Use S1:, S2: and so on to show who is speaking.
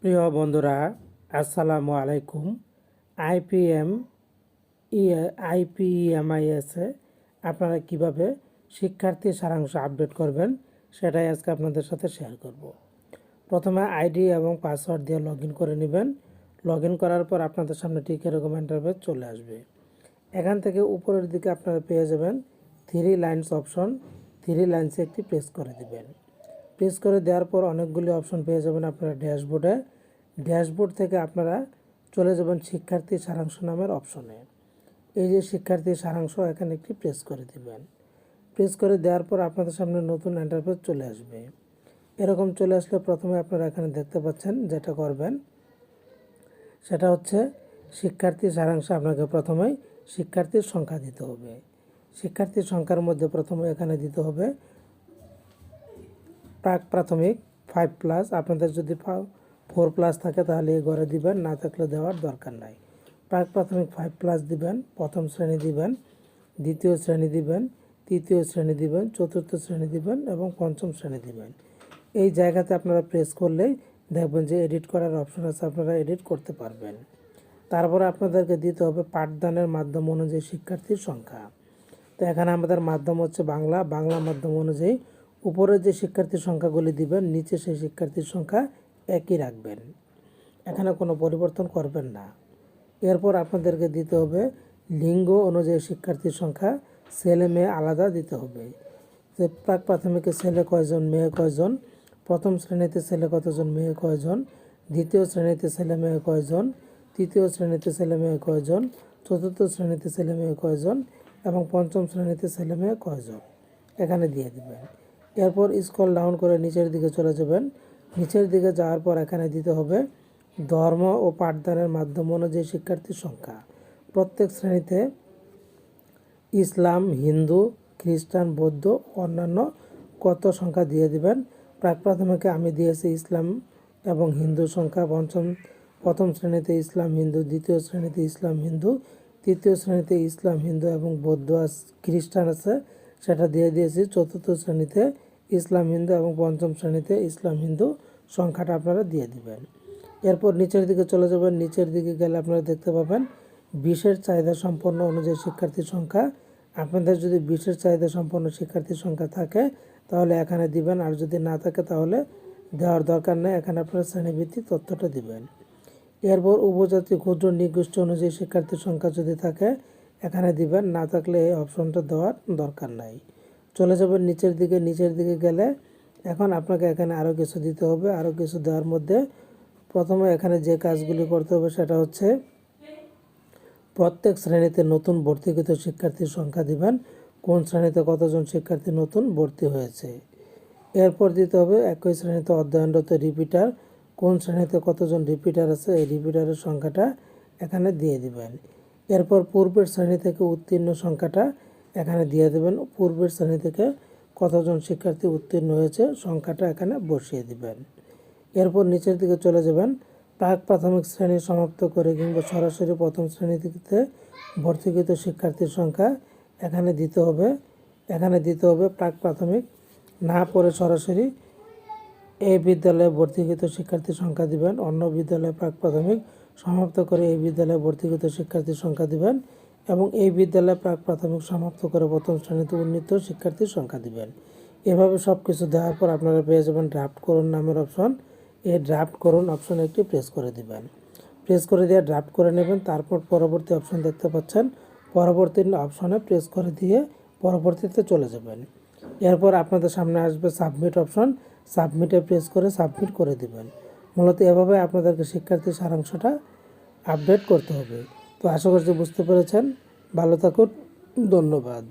S1: প্রিয় বন্ধুরা, আসসালামু আলাইকুম। আইপিএম আইপিএমআইএসে আপনারা কিভাবে শিক্ষার্থী সারাংশ আপডেট করবেন সেটাই আজকে আপনাদের সাথে শেয়ার করব। প্রথমে আইডি এবং পাসওয়ার্ড দিয়ে লগ ইন করে নেবেন। লগ ইন করার পর আপনাদের সামনে ঠিক এরকম ইন্টারফেস চলে আসবে। এখান থেকে উপরের দিকে আপনারা পেয়ে যাবেন 3 লাইনস অপশন। 3 লাইনসে একটি প্রেস করে দিবেন। প্রেস করে দেওয়ার পর অনেকগুলি অপশন পেয়ে যাবেন আপনারা ড্যাশবোর্ডে। ড্যাশবোর্ড থেকে আপনারা চলে যাবেন শিক্ষার্থী সারাংশ নামের অপশনে। এই যে শিক্ষার্থী সারাংশ, এখানে একটি প্রেস করে দিবেন। প্রেস করে দেওয়ার পর আপনাদের সামনে নতুন ইন্টারফেস চলে আসবে। এরকম চলে আসলে প্রথমে আপনারা এখানে দেখতে পাচ্ছেন যেটা করবেন সেটা হচ্ছে শিক্ষার্থী সারাংশে আপনাকে প্রথমেই শিক্ষার্থীর সংখ্যা দিতে হবে। শিক্ষার্থীর সংখ্যার মধ্যে প্রথমে এখানে দিতে হবে প্রাক প্রাথমিক 5+। আপনাদের যদি 4+ থাকে তাহলে এই ঘরে দিবেন, না থাকলে দেওয়ার দরকার নাই। প্রাক প্রাথমিক 5+ দিবেন, প্রথম শ্রেণী দিবেন, দ্বিতীয় শ্রেণী দিবেন, তৃতীয় শ্রেণী দিবেন, চতুর্থ শ্রেণী দিবেন এবং পঞ্চম শ্রেণী দিবেন। এই জায়গাতে আপনারা প্রেস করলেই দেখবেন যে এডিট করার অপশন আছে, আপনারা এডিট করতে পারবেন। তারপরে আপনাদেরকে দিতে হবে পাঠদানের মাধ্যম অনুযায়ী শিক্ষার্থীর সংখ্যা। তো এখানে আমাদের মাধ্যম হচ্ছে বাংলা। বাংলা মাধ্যম অনুযায়ী উপরে যে শিক্ষার্থীর সংখ্যাগুলি দিবেন, নিচে সেই শিক্ষার্থীর সংখ্যা একই রাখবেন, এখানে কোনো পরিবর্তন করবেন না। এরপর আপনাদেরকে দিতে হবে লিঙ্গ অনুযায়ী শিক্ষার্থীর সংখ্যা, ছেলে মেয়ে আলাদা দিতে হবে। যে প্রাক প্রাথমিকে ছেলে কয়জন, মেয়ে কয়জন, প্রথম শ্রেণীতে ছেলে কতজন, মেয়ে কয়জন, দ্বিতীয় শ্রেণীতে ছেলে মেয়ে কয়জন, তৃতীয় শ্রেণীতে ছেলে মেয়ে কয়জন, চতুর্থ শ্রেণীতে ছেলে মেয়ে কয়জন এবং পঞ্চম শ্রেণীতে ছেলে মেয়ে কয়জন, এখানে দিয়ে দিবেন। এরপর স্ক্রল ডাউন করে নিচের দিকে চলে যাবেন। নিচের দিকে যাওয়ার পর এখানে দিতে হবে ধর্ম ও পাঠদানের মাধ্যম অনুযায়ী শিক্ষার্থীর সংখ্যা। প্রত্যেক শ্রেণীতে ইসলাম, হিন্দু, খ্রিস্টান, বৌদ্ধ, অন্যান্য কত সংখ্যা দিয়ে দিবেন। প্রাক প্রাথমিকে আমি দিয়েছি ইসলাম এবং হিন্দু সংখ্যা। প্রথম শ্রেণীতে ইসলাম, হিন্দু, দ্বিতীয় শ্রেণীতে ইসলাম, হিন্দু, তৃতীয় শ্রেণীতে ইসলাম, হিন্দু এবং বৌদ্ধ খ্রিস্টান আছে, সেটা দিয়ে দিয়েছি। চতুর্থ শ্রেণীতে ইসলাম, হিন্দু এবং পঞ্চম শ্রেণীতে ইসলাম, হিন্দু সংখ্যাটা আপনারা দিয়ে দিবেন। এরপর নিচের দিকে চলে যাবেন। নিচের দিকে গেলে আপনারা দেখতে পাবেন 20-এর চাহিদা সম্পন্ন অনুযায়ী শিক্ষার্থীর সংখ্যা। আপনাদের যদি 20-এর চাহিদা সম্পন্ন শিক্ষার্থীর সংখ্যা থাকে তাহলে এখানে দিবেন, আর যদি না থাকে তাহলে দেওয়ার দরকার নেই, এখানে আপনারা শ্রেণীভিত্তিক তথ্যটা দিবেন। এরপর উপজাতি ক্ষুদ্র নিগোষ্ঠী অনুযায়ী শিক্ষার্থীর সংখ্যা যদি থাকে এখানে দিবেন, না থাকলে এই অপশনটা দেওয়ার দরকার নাই। চলে যাবেন নিচের দিকে। নিচের দিকে গেলে এখন আপনাকে এখানে আরও কিছু দিতে হবে। আরও কিছু দেওয়ার মধ্যে প্রথমে এখানে যে কাজগুলি করতে হবে সেটা হচ্ছে প্রত্যেক শ্রেণীতে নতুন ভর্তিকৃত শিক্ষার্থীর সংখ্যা দিবেন, কোন শ্রেণীতে কতজন শিক্ষার্থী নতুন ভর্তি হয়েছে। এরপর দিতে হবে একই শ্রেণীতে অধ্যয়নরত রিপিটার, কোন শ্রেণীতে কতজন রিপিটার আছে এই রিপিটারের সংখ্যাটা এখানে দিয়ে দিবেন। এরপর পূর্বের শ্রেণী থেকে উত্তীর্ণ সংখ্যাটা এখানে দিয়ে দেবেন, পূর্বের শ্রেণী থেকে কতজন শিক্ষার্থী উত্তীর্ণ হয়েছে সংখ্যাটা এখানে বসিয়ে দিবেন। এরপর নিচের দিকে চলে যাবেন। প্রাক প্রাথমিক শ্রেণী সমাপ্ত করে কিংবা সরাসরি প্রথম শ্রেণীতে ভর্তিকৃত শিক্ষার্থীর সংখ্যা এখানে দিতে হবে। এখানে দিতে হবে প্রাক প্রাথমিক না পড়ে সরাসরি এই বিদ্যালয়ে ভর্তিকৃত শিক্ষার্থীর সংখ্যা দিবেন, অন্য বিদ্যালয়ে প্রাক প্রাথমিক সমাপ্ত করে এই বিদ্যালয়ে ভর্তিকৃত শিক্ষার্থীর সংখ্যা দিবেন এবং এই বিদ্যালয়ে প্রাক প্রাথমিক সমাপ্ত করে প্রথম শ্রেণীতে উন্নীত শিক্ষার্থীর সংখ্যা দিবেন। এভাবে সব কিছু দেওয়ার পর আপনারা পেয়ে যাবেন ড্রাফট করুন নামের অপশন। এই ড্রাফট করুন অপশনে একটি প্রেস করে দিবেন। প্রেস করে দিয়ে ড্রাফট করে নেবেন। তারপর পরবর্তী অপশন দেখতে পাচ্ছেন, পরবর্তী অপশনে প্রেস করে দিয়ে পরবর্তীতে চলে যাবেন। এরপর আপনাদের সামনে আসবে সাবমিট অপশন, সাবমিটে প্রেস করে সাবমিট করে দিবেন। মূলত এভাবে আপনাদেরকে শিক্ষার্থীর সারাংশটা আপডেট করতে হবে। তো আশা করছি বুঝতে পেরেছেন। ভালো থাকুন, ধন্যবাদ।